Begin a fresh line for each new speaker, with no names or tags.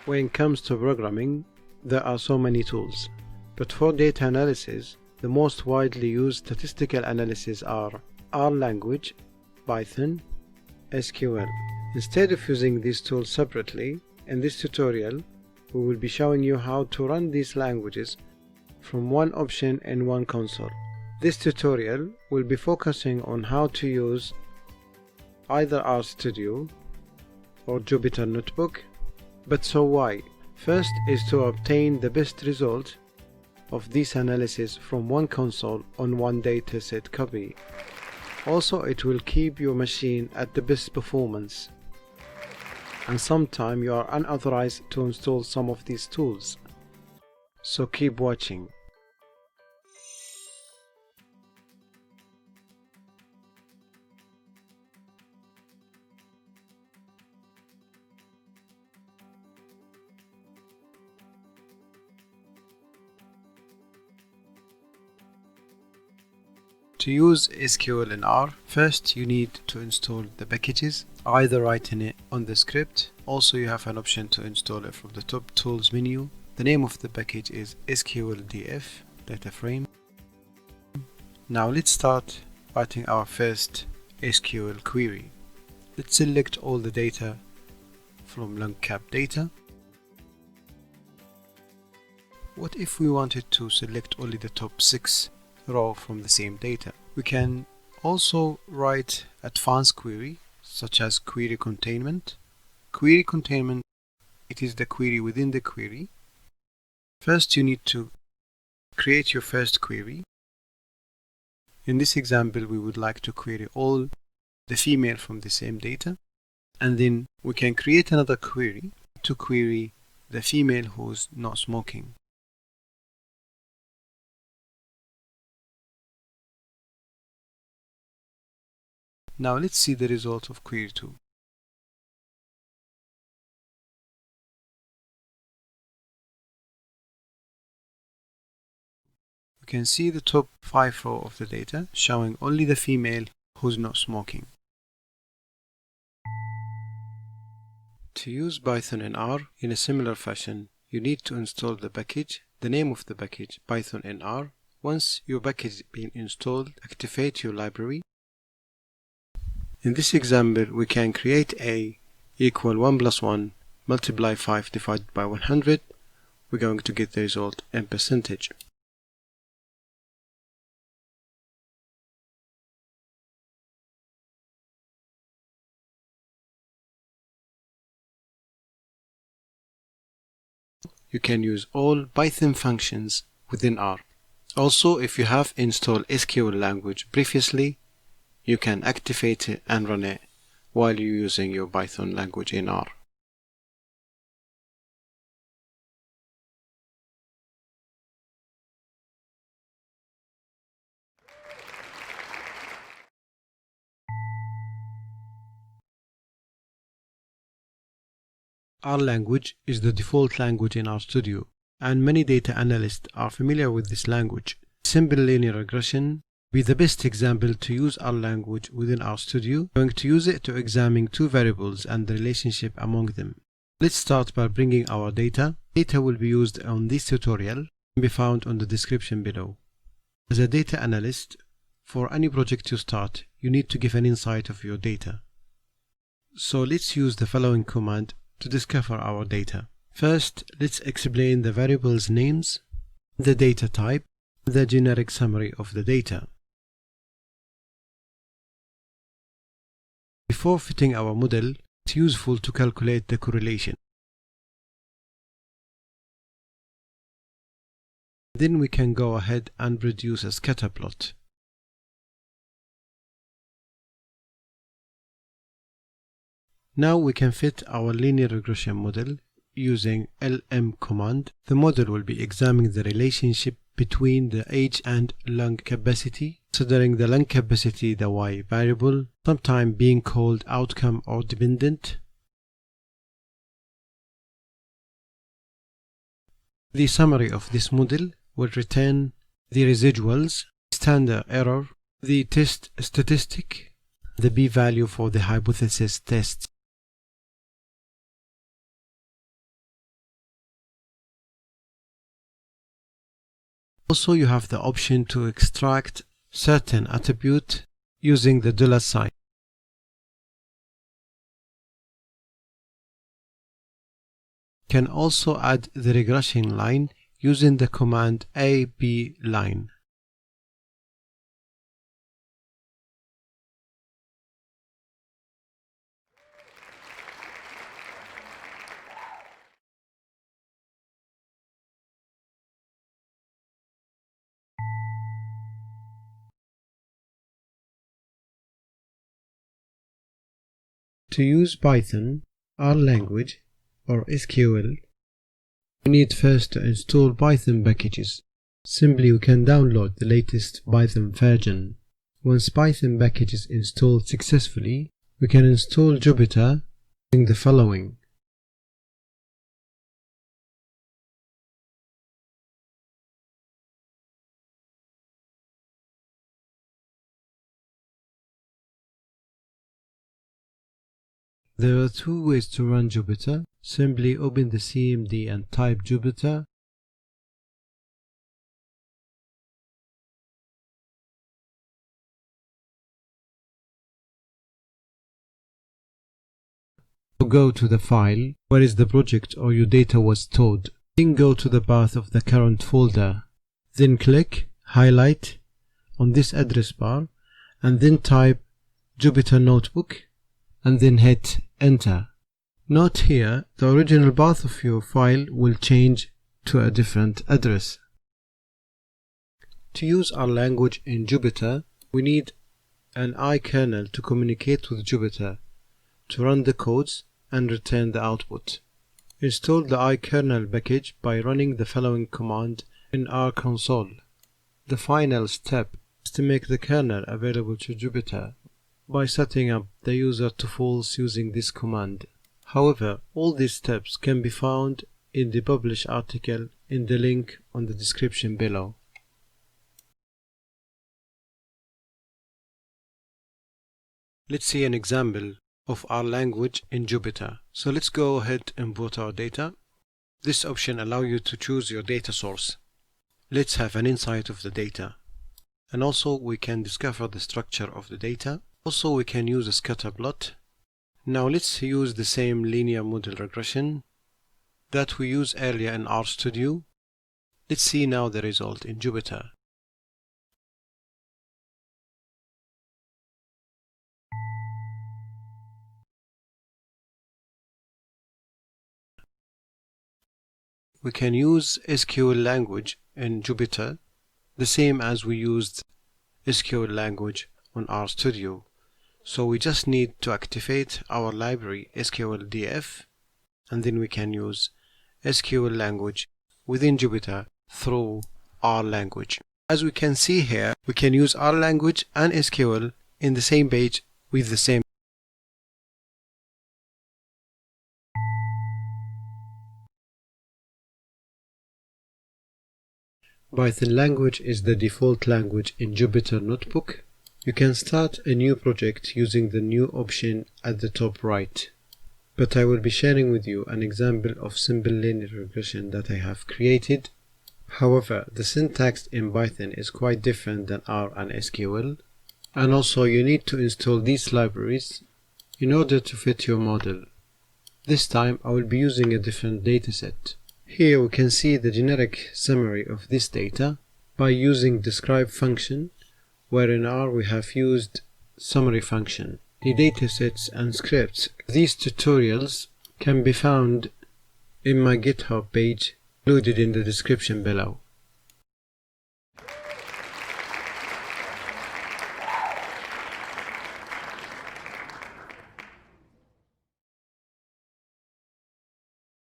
When it comes to programming, there are so many tools, but for data analysis, the most widely used statistical analyses are R language, Python, SQL. Instead of using these tools separately, in this tutorial, we will be showing you how to run these languages from one option in one console. This tutorial will be focusing on how to use either RStudio or Jupyter Notebook. But so why? First is to obtain the best result of this analysis from one console on one dataset copy. Also, it will keep your machine at the best performance. And sometimes you are unauthorized to install some of these tools. So keep watching. To use SQL in R, first you need to install the packages, either writing it on the script. Also you have an option to install it from the top tools menu. The name of the package is SQLDF data frame. Now let's start writing our first SQL query. Let's select all the data from long-cap data. What if we wanted to select only the top 6 row from the same data? We can also write advanced query such as query containment. Query containment, it is the query within the query. First you need to create your first query. In this example we would like to query all the female from the same data, and then we can create another query to query the female who's not smoking. Now let's see the result of query 2. We can see the top 5 row of the data showing only the female who's not smoking. To use Python in R in a similar fashion, you need to install the package, the name of the package, Python in R. Once your package has been installed, activate your library. In this example, we can create A equal 1 plus 1 multiply 5 divided by 100. We're going to get the result in percentage. You can use all Python functions within R. Also, if you have installed SQL language previously, you can activate it and run it while you're using your Python language in R. R language is the default language in RStudio, and many data analysts are familiar with this language. Simple linear regression be the best example to use R language within RStudio. We're going to use it to examine two variables and the relationship among them. Let's start by bringing our data. Data will be used on this tutorial and be found on the description below. As a data analyst, for any project you start, you need to give an insight of your data. So let's use the following command to discover our data. First, let's explain the variables' names, the data type, the generic summary of the data. Before fitting our model, it's useful to calculate the correlation. Then we can go ahead and produce a scatter plot. Now we can fit our linear regression model using LM command. The model will be examining the relationship between the age and lung capacity, considering the lung capacity the Y variable, sometimes being called outcome or dependent. The summary of this model will return the residuals, standard error, the test statistic, the p-value for the hypothesis test. Also, you have the option to extract certain attribute using the dollar sign. You can also add the regression line using the command AB line. To use Python, R language, or SQL, we need first to install Python packages. Simply we can download the latest Python version. Once Python package is installed successfully, we can install Jupyter using the following. There are two ways to run Jupyter. Simply open the CMD and type Jupyter. Go to the file where is the project or your data was stored. Then go to the path of the current folder. Then click Highlight on this address bar and then type Jupyter Notebook and then hit Enter. Note here, the original path of your file will change to a different address. To use our language in Jupyter, we need an IRKernal to communicate with Jupyter, to run the codes and return the output. Install the IRKernal package by running the following command in our console. The final step is to make the kernel available to Jupyter by setting up the user to false using this command. However, all these steps can be found in the published article in the link on the description below. Let's see an example of our language in Jupyter. So let's go ahead and import our data. This option allows you to choose your data source. Let's have an insight of the data. And also we can discover the structure of the data. Also we can use a scatter plot. Now let's use the same linear model regression that we used earlier in RStudio. Let's see now the result in Jupyter. We can use SQL language in Jupyter the same as we used SQL language on RStudio. So we just need to activate our library SQLDF and then we can use SQL language within Jupyter through R language. As we can see here, we can use R language and SQL in the same page with the same. Python language is the default language in Jupyter Notebook. You can start a new project using the new option at the top right. But I will be sharing with you an example of simple linear regression that I have created. However, the syntax in Python is quite different than R and SQL. And also you need to install these libraries in order to fit your model. This time I will be using a different dataset. Here we can see the generic summary of this data by using describe function, where in R we have used summary function. The datasets and scripts. These tutorials can be found in my GitHub page included in the description below.